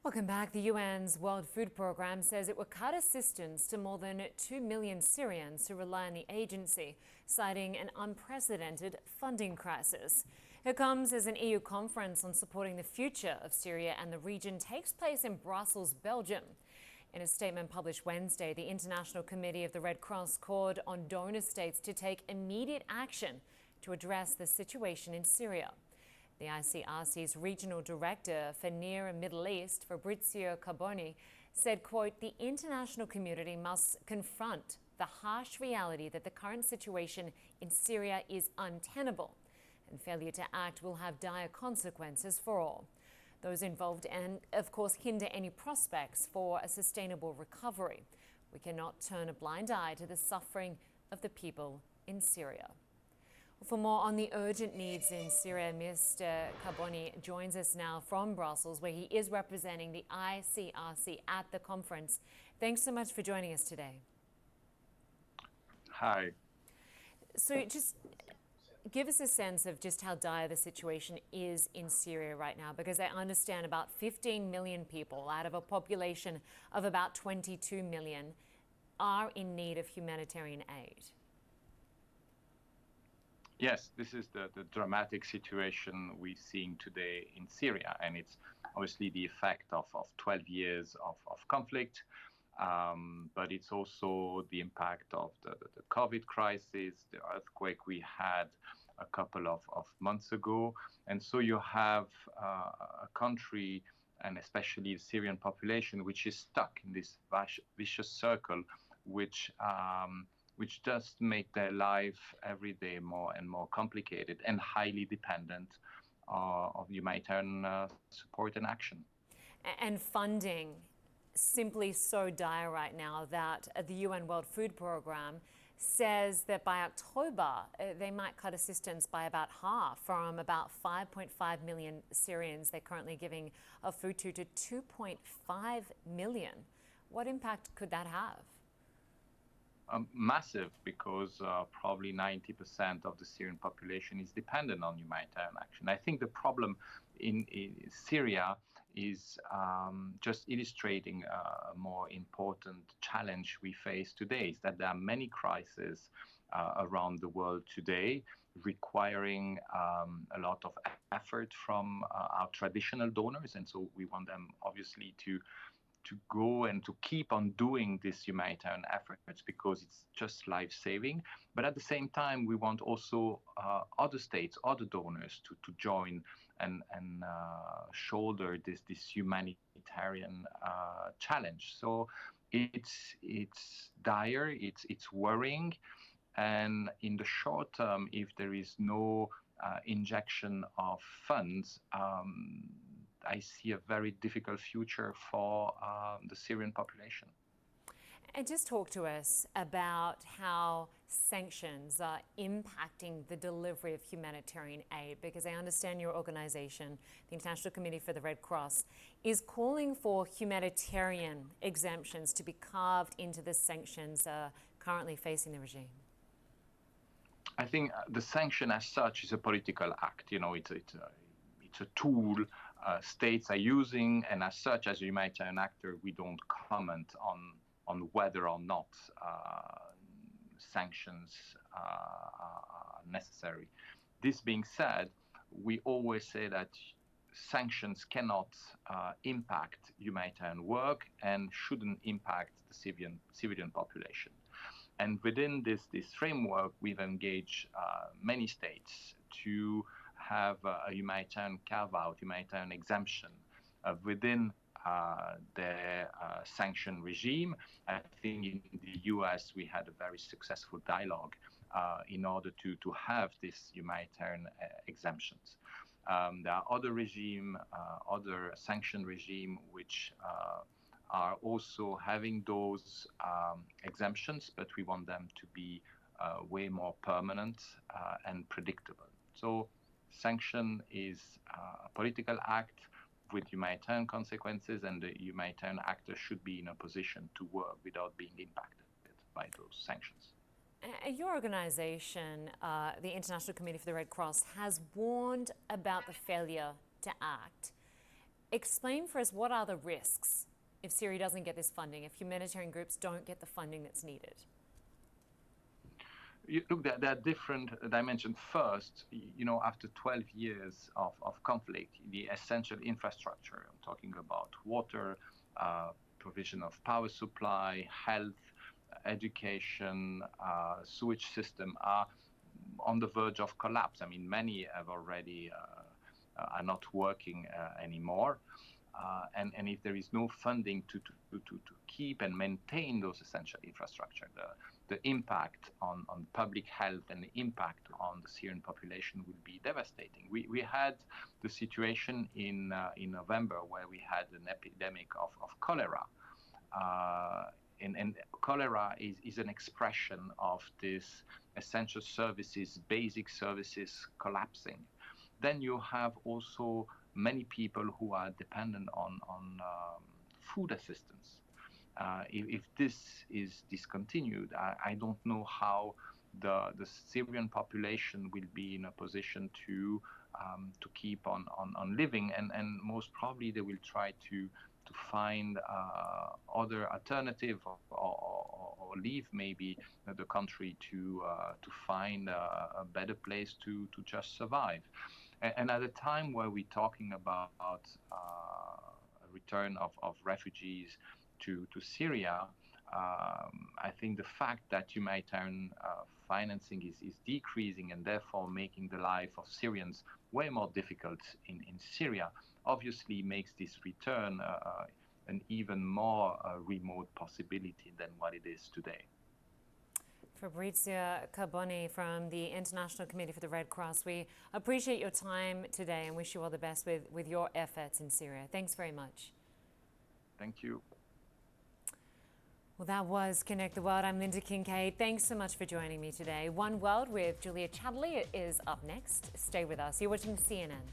Welcome back. The UN's World Food Programme says it will cut assistance to more than 2 million Syrians who rely on the agency, citing an unprecedented funding crisis. It comes as an EU conference on supporting the future of Syria and the region takes place in Brussels, Belgium. In a statement published Wednesday, the International Committee of the Red Cross called on donor states to take immediate action to address the situation in Syria. The ICRC's regional director for Near and Middle East, Fabrizio Carboni, said, quote, "The international community must confront the harsh reality that the current situation in Syria is untenable, and failure to act will have dire consequences for all those involved and, of course, hinder any prospects for a sustainable recovery. We cannot turn a blind eye to the suffering of the people in Syria." For more on the urgent needs in Syria, Mr. Carboni joins us now from Brussels, where he is representing the ICRC at the conference. Thanks so much for joining us today. Hi. So just give us a sense of just how dire the situation is in Syria right now, because I understand about 15 million people out of a population of about 22 million are in need of humanitarian aid. Yes, this is the dramatic situation we're seeing today in Syria, and it's obviously the effect of 12 years of conflict, but it's also the impact of the COVID crisis, the earthquake we had a couple of months ago. And so you have a country, and especially the Syrian population, which is stuck in this vicious circle, which does make their life every day more and more complicated and highly dependent of humanitarian support and action. And funding simply so dire right now that the UN World Food Programme says that by October they might cut assistance by about half, from about 5.5 million Syrians they're currently giving food to 2.5 million. What impact could that have? Massive, because probably 90% of the Syrian population is dependent on humanitarian action. I think the problem in Syria is just illustrating a more important challenge we face today, is that there are many crises around the world today requiring a lot of effort from our traditional donors, and so we want them obviously to go and to keep on doing these humanitarian efforts because it's just life-saving. But at the same time, we want also other states, other donors to join and shoulder this humanitarian challenge. So it's dire, it's worrying, and in the short term, if there is no injection of funds, I see a very difficult future for the Syrian population. And just talk to us about how sanctions are impacting the delivery of humanitarian aid, because I understand your organization, the International Committee for the Red Cross, is calling for humanitarian exemptions to be carved into the sanctions currently facing the regime. I think the sanction as such is a political act. You know, it's a tool states are using, and as such, as a humanitarian actor, we don't comment on whether or not sanctions are necessary. This being said, we always say that sanctions cannot impact humanitarian work and shouldn't impact the civilian population. And within this framework, we've engaged many states to have a humanitarian carve-out, humanitarian exemption within their sanction regime. I think in the US we had a very successful dialogue in order to have these humanitarian exemptions. There are other sanction regime which are also having those exemptions, but we want them to be way more permanent and predictable. So sanction is a political act with humanitarian consequences, and the humanitarian actor should be in a position to work without being impacted by those sanctions. Your organization, the International Committee for the Red Cross, has warned about the failure to act. Explain for us, what are the risks if Syria doesn't get this funding, if humanitarian groups don't get the funding that's needed? Look, there are different dimensions. First, after 12 years of conflict, the essential infrastructure, I'm talking about water, provision of power supply, health, education, sewage system, are on the verge of collapse. I mean, many have already are not working anymore. And if there is no funding to keep and maintain those essential infrastructure, the impact on public health and the impact on the Syrian population will be devastating. We had the situation in November where we had an epidemic of cholera. And cholera is an expression of this essential services, basic services collapsing. Then you have also many people who are dependent on food assistance. If this is discontinued, I don't know how the Syrian population will be in a position to keep on living, and most probably they will try to find other alternative or leave maybe the country to find a better place to just survive. And at a time where we're talking about a return of refugees to Syria, I think the fact that humanitarian financing is decreasing and therefore making the life of Syrians way more difficult in Syria obviously makes this return an even more remote possibility than what it is today. Fabrizio Carboni from the International Committee for the Red Cross, we appreciate your time today and wish you all the best with your efforts in Syria. Thanks very much. Thank you. Well, that was Connect the World. I'm Lynda Kinkade. Thanks so much for joining me today. One World with Julia Chatterley is up next. Stay with us. You're watching CNN.